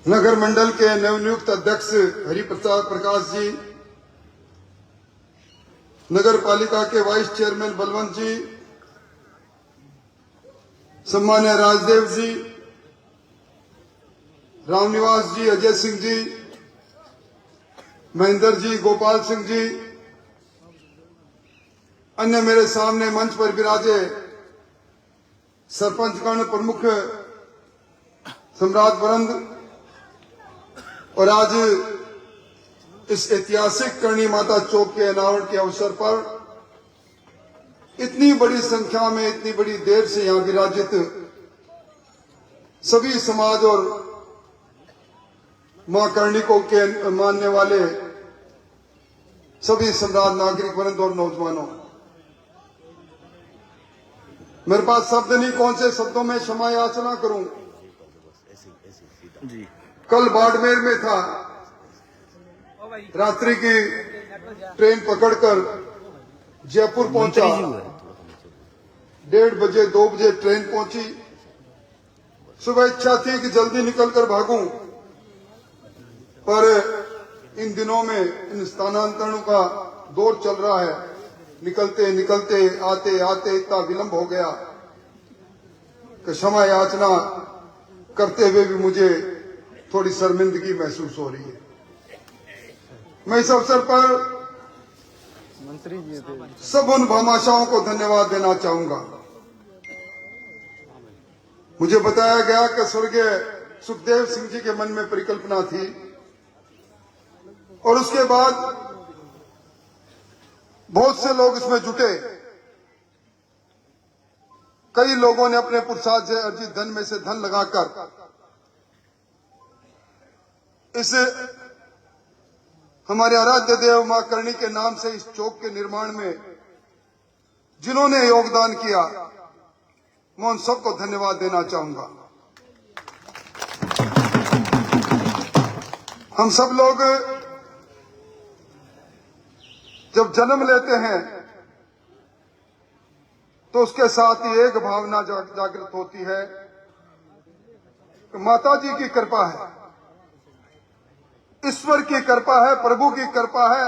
नगर मंडल के नवनियुक्त अध्यक्ष हरिप्रसाद प्रकाश जी, नगर पालिका के वाइस चेयरमैन बलवंत जी, सम्मान्य राजदेव जी, रामनिवास जी, अजय सिंह जी, महेंद्र जी, गोपाल सिंह जी, अन्य मेरे सामने मंच पर विराजे सरपंचगण प्रमुख सम्राट वरंद और आज इस ऐतिहासिक करणी माता चौक के अनावरण के अवसर पर इतनी बड़ी संख्या में, इतनी बड़ी देर से यहां विराजित सभी समाज और मां कर्णिकों के मानने वाले सभी सम्राट नागरिक वृंद और नौजवानों, मेरे पास शब्द नहीं, कौन से शब्दों में क्षमा याचना करूं। कल बाड़मेर में था, रात्रि की ट्रेन पकड़कर जयपुर पहुंचा, 1:30 बजे 2 बजे ट्रेन पहुंची। सुबह इच्छा थी कि जल्दी निकलकर भागूं, पर इन दिनों में इन स्थानांतरणों का दौर चल रहा है। निकलते निकलते आते आते इतना विलंब हो गया कि क्षमा याचना करते हुए भी मुझे थोड़ी शर्मिंदगी महसूस हो रही है। मैं इस अवसर पर सब उन भामाशाहों को धन्यवाद देना चाहूंगा। मुझे बताया गया कि स्वर्गीय सुखदेव सिंह जी के मन में परिकल्पना थी और उसके बाद बहुत से लोग इसमें जुटे। कई लोगों ने अपने पुरुषार्थ से अर्जित धन में से धन लगाकर इस हमारे आराध्य देव मां करणी के नाम से इस चौक के निर्माण में जिन्होंने योगदान किया, मैं उन सबको धन्यवाद देना चाहूंगा। हम सब लोग जब जन्म लेते हैं तो उसके साथ ही एक भावना जागृत होती है कि माता जी की कृपा है, ईश्वर की कृपा है, प्रभु की कृपा है,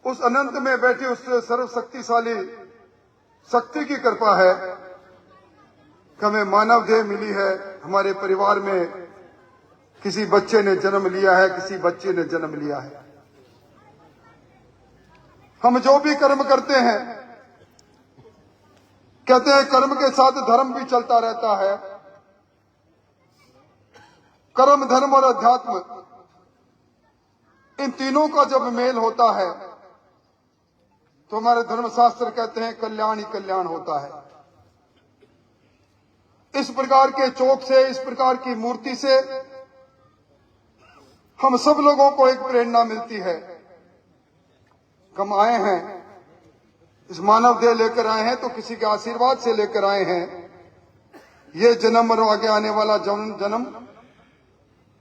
उस अनंत में बैठी उस सर्वशक्तिशाली शक्ति की कृपा है कि हमें मानव देह मिली है। हमारे परिवार में किसी बच्चे ने जन्म लिया है, किसी बच्चे ने जन्म लिया है। हम जो भी कर्म करते हैं, कहते हैं कर्म के साथ धर्म भी चलता रहता है। कर्म, धर्म और अध्यात्म, इन तीनों का जब मेल होता है तो हमारे धर्मशास्त्र कहते हैं कल्याण ही कल्याण होता है। इस प्रकार के चौक से, इस प्रकार की मूर्ति से हम सब लोगों को एक प्रेरणा मिलती है। हम आए हैं, इस मानव देह लेकर आए हैं तो किसी के आशीर्वाद से लेकर आए हैं। ये जन्म और आगे आने वाला जन्म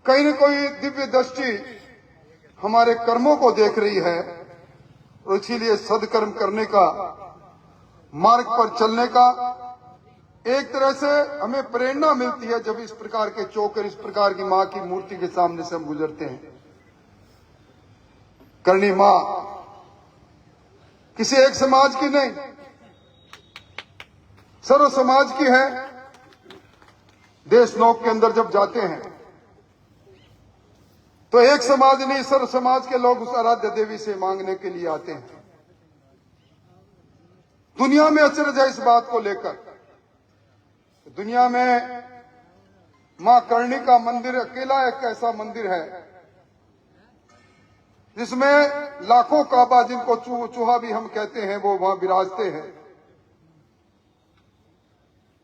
कहीं न कोई दिव्य दृष्टि हमारे कर्मों को देख रही है और इसीलिए सदकर्म करने का, मार्ग पर चलने का एक तरह से हमें प्रेरणा मिलती है जब इस प्रकार के चौक और इस प्रकार की मां की मूर्ति के सामने से हम गुजरते हैं। करणी मां किसी एक समाज की नहीं, सर्व समाज की है। देश लोक के अंदर जब जाते हैं तो एक समाज नहीं, सर्व समाज के लोग उस आराध्य देवी से मांगने के लिए आते हैं। दुनिया में अचरज है इस बात को लेकर। दुनिया में मां करणी का मंदिर अकेला एक ऐसा मंदिर है जिसमें लाखों काबा, जिनको चूहा भी हम कहते हैं, वो वहां विराजते हैं।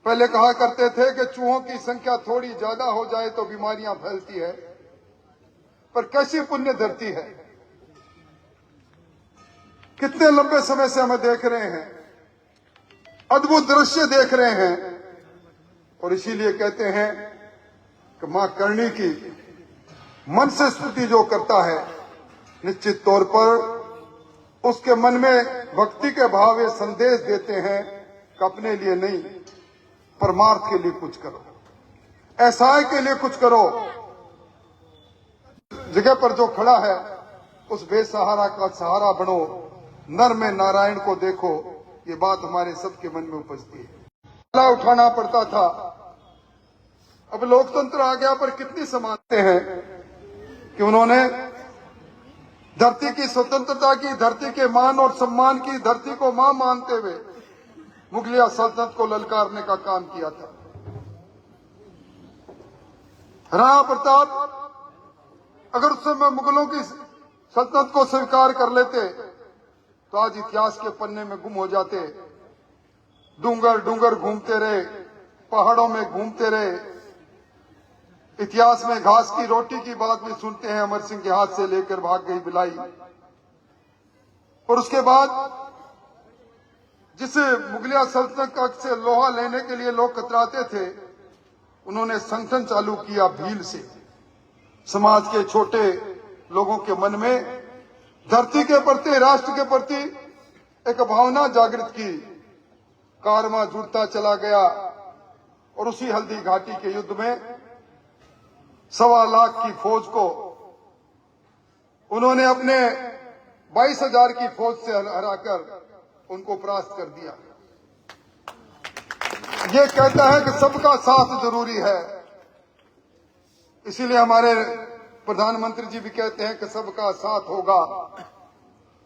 पहले कहा करते थे कि चूहों की संख्या थोड़ी ज्यादा हो जाए तो बीमारियां फैलती है, पर कैसी पुण्य धरती है। कितने लंबे समय से हमें देख रहे हैं, अद्भुत दृश्य देख रहे हैं और इसीलिए कहते हैं कि मां करणी की मन से स्तुति जो करता है, निश्चित तौर पर उसके मन में भक्ति के भाव ये संदेश देते हैं कि अपने लिए नहीं, परमार्थ के लिए कुछ करो। ऐसाई के लिए कुछ करो। जगह पर जो खड़ा है उस बेसहारा का सहारा बनो, नर में नारायण को देखो, ये बात हमारे सबके मन में उपजती है। माला उठाना पड़ता था, अब लोकतंत्र आ गया, पर कितनी समानते हैं कि उन्होंने धरती की स्वतंत्रता की, धरती के मान और सम्मान की, धरती को मां मानते हुए मुगलिया सल्तनत को ललकारने का काम किया था। राणा प्रताप अगर उस समय मुगलों की सल्तनत को स्वीकार कर लेते तो आज इतिहास के पन्ने में गुम हो जाते। डूंगर डूंगर घूमते रहे, पहाड़ों में घूमते रहे। इतिहास में घास की रोटी की बात भी सुनते हैं, अमर सिंह के हाथ से लेकर भाग गई बिलाई। और उसके बाद जिस मुगलिया सल्तनत से लोहा लेने के लिए लोग कतराते थे, उन्होंने संगठन चालू किया भील से। समाज के छोटे लोगों के मन में धरती के प्रति, राष्ट्र के प्रति एक भावना जागृत की। कारवां जुड़ता चला गया और उसी हल्दी घाटी के युद्ध में 1.25 लाख की फौज को उन्होंने अपने 22,000 की फौज से हराकर उनको परास्त कर दिया। ये कहता है कि सबका साथ जरूरी है। इसीलिए हमारे प्रधानमंत्री जी भी कहते हैं कि सबका साथ होगा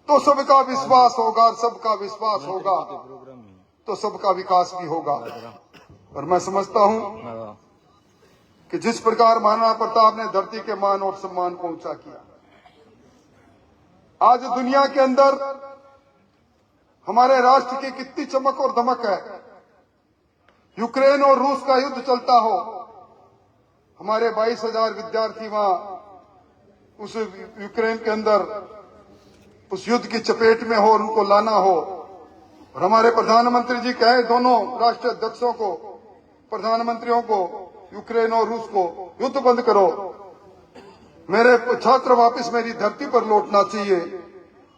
तो सबका विश्वास होगा, और सबका विश्वास होगा तो सबका विकास भी होगा। और मैं समझता हूं कि जिस प्रकार महाराणा प्रताप ने धरती के मान और सम्मान को ऊंचा किया, आज दुनिया के अंदर हमारे राष्ट्र की कितनी चमक और धमक है। यूक्रेन और रूस का युद्ध चलता हो, हमारे 22,000 विद्यार्थी वहां उस यूक्रेन के अंदर उस युद्ध की चपेट में हो, उनको लाना हो, और हमारे प्रधानमंत्री जी कहे दोनों राष्ट्रीय अध्यक्षों को, प्रधानमंत्रियों को, यूक्रेन और रूस को, युद्ध बंद करो, मेरे छात्र वापस मेरी धरती पर लौटना चाहिए।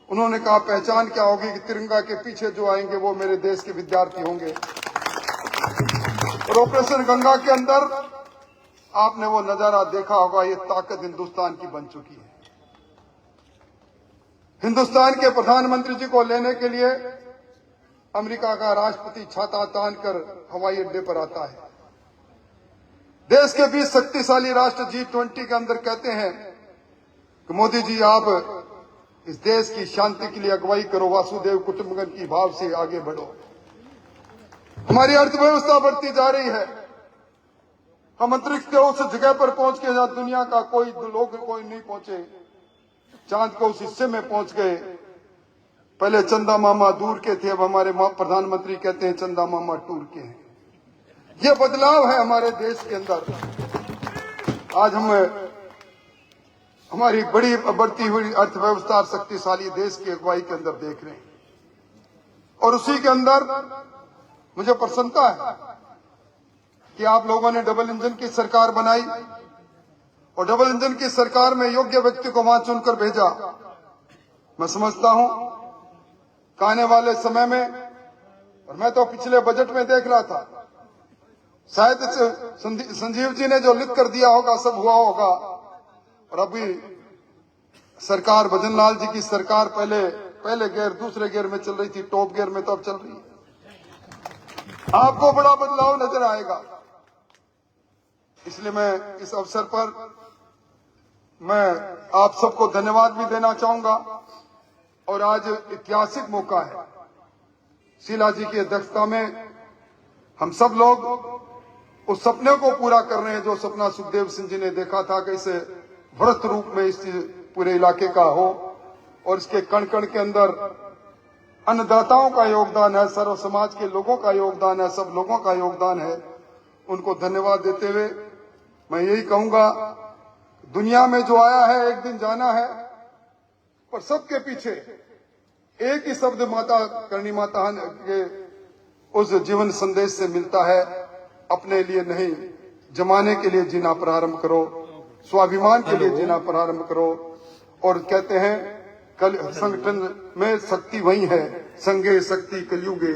उन्होंने कहा पहचान क्या होगी कि तिरंगा के पीछे जो आएंगे वो मेरे देश के विद्यार्थी होंगे। और ऑपरेशन गंगा के अंदर आपने वो नजारा देखा होगा, ये ताकत हिंदुस्तान की बन चुकी है। हिंदुस्तान के प्रधानमंत्री जी को लेने के लिए अमेरिका का राष्ट्रपति छाता तान कर हवाई अड्डे पर आता है। देश के 20 शक्तिशाली राष्ट्र G20 के अंदर कहते हैं कि मोदी जी आप इस देश की शांति के लिए अगुवाई करो, वासुदेव कुटुंबकम की भाव से आगे बढ़ो। हमारी अर्थव्यवस्था बढ़ती जा रही है। हम अंतरिक्ष के उस जगह पर पहुंच के जहां दुनिया का कोई नहीं पहुंचे, चांद को उस हिस्से में पहुंच गए। पहले चंदा मामा दूर के थे, अब हमारे प्रधानमंत्री कहते हैं चंदा मामा टूर के हैं। ये बदलाव है हमारे देश के अंदर। आज हम हमारी बड़ी बढ़ती हुई अर्थव्यवस्था शक्तिशाली देश की अगुवाई के अंदर देख रहे हैं। और उसी के अंदर मुझे प्रसन्नता है कि आप लोगों ने डबल इंजन की सरकार बनाई, और डबल इंजन की सरकार में योग्य व्यक्ति को वहां चुनकर भेजा। मैं समझता हूं कि आने वाले समय में, और मैं तो पिछले बजट में देख रहा था, शायद संजीव जी ने जो लिख कर दिया होगा सब हुआ होगा। और अभी सरकार भजनलाल जी की सरकार पहले गियर दूसरे गियर में चल रही थी, टॉप गियर में तो अब चल रही है। आपको बड़ा बदलाव नजर आएगा। इसलिए मैं इस अवसर पर मैं आप सबको धन्यवाद भी देना चाहूंगा। और आज ऐतिहासिक मौका है, शीला जी की अध्यक्षता में हम सब लोग उस सपने को पूरा कर रहे हैं जो सपना सुखदेव सिंह जी ने देखा था कि इसे व्रत रूप में इस पूरे इलाके का हो, और इसके कण कण के अंदर अन्नदाताओं का योगदान है, सर्व समाज के लोगों का योगदान है, सब लोगों का योगदान है। उनको धन्यवाद देते हुए मैं यही कहूंगा, दुनिया में जो आया है एक दिन जाना है, पर सबके पीछे एक ही शब्द माता करणी माता के उस जीवन संदेश से मिलता है, अपने लिए नहीं जमाने के लिए जीना प्रारंभ करो, स्वाभिमान के लिए जीना प्रारंभ करो। और कहते हैं कल संगठन में शक्ति वही है, संगे शक्ति कलयुगे,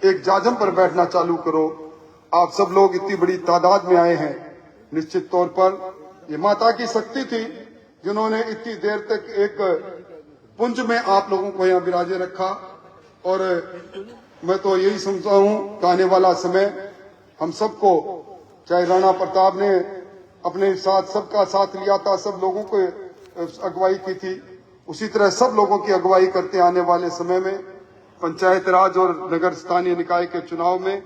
एक जाजम पर बैठना चालू करो। आप सब लोग इतनी बड़ी तादाद में आए हैं, निश्चित तौर पर ये माता की शक्ति थी जिन्होंने इतनी देर तक एक पुंज में आप लोगों को यहाँ विराजे रखा। और मैं तो यही समझता हूँ कि आने वाला समय हम सबको, चाहे राणा प्रताप ने अपने साथ सबका साथ लिया था, सब लोगों को अगुवाई की थी, उसी तरह सब लोगों की अगुवाई करते आने वाले समय में पंचायत राज और नगर स्थानीय निकाय के चुनाव में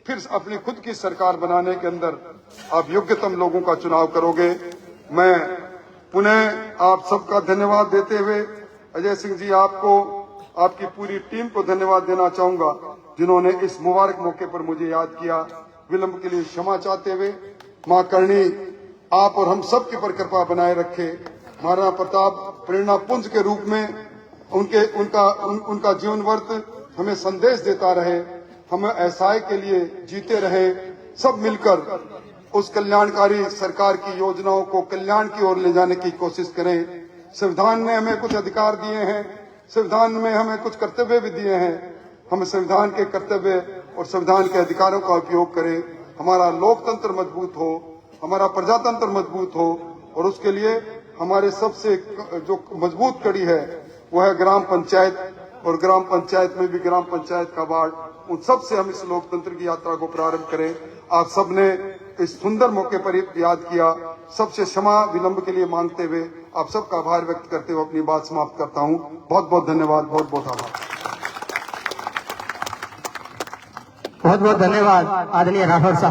फिर अपनी खुद की सरकार बनाने के अंदर आप योग्यतम लोगों का चुनाव करोगे। मैं पुनः आप सबका धन्यवाद देते हुए अजय सिंह जी, आपको, आपकी पूरी टीम को धन्यवाद देना चाहूंगा जिन्होंने इस मुबारक मौके पर मुझे याद किया। विलंब के लिए क्षमा चाहते हुए मां करणी आप और हम सब के पर कृपा बनाए रखे। महाराणा प्रताप प्रेरणा पुंज के रूप में उनका जीवन वर्त हमें संदेश देता रहे, हम एसआई के लिए जीते रहे, सब मिलकर उस कल्याणकारी सरकार की योजनाओं को कल्याण की ओर ले जाने की कोशिश करें। संविधान ने हमें कुछ अधिकार दिए हैं, संविधान में हमें कुछ कर्तव्य भी दिए हैं, हम संविधान के कर्तव्य और संविधान के अधिकारों का उपयोग करें। हमारा लोकतंत्र मजबूत हो, हमारा प्रजातंत्र मजबूत हो, और उसके लिए हमारे सबसे जो मजबूत कड़ी है वह है ग्राम पंचायत, और ग्राम पंचायत में भी ग्राम पंचायत का वार्ड, उन सब से हम इस लोकतंत्र की यात्रा को प्रारंभ करें। आप सबने इस सुंदर मौके पर याद किया, सबसे क्षमा विलंब के लिए मांगते हुए आप सबका आभार व्यक्त करते हुए अपनी बात समाप्त करता हूं। बहुत बहुत धन्यवाद, बहुत बहुत आभार। बहुत बहुत धन्यवाद आदरणीय राठौर साहब।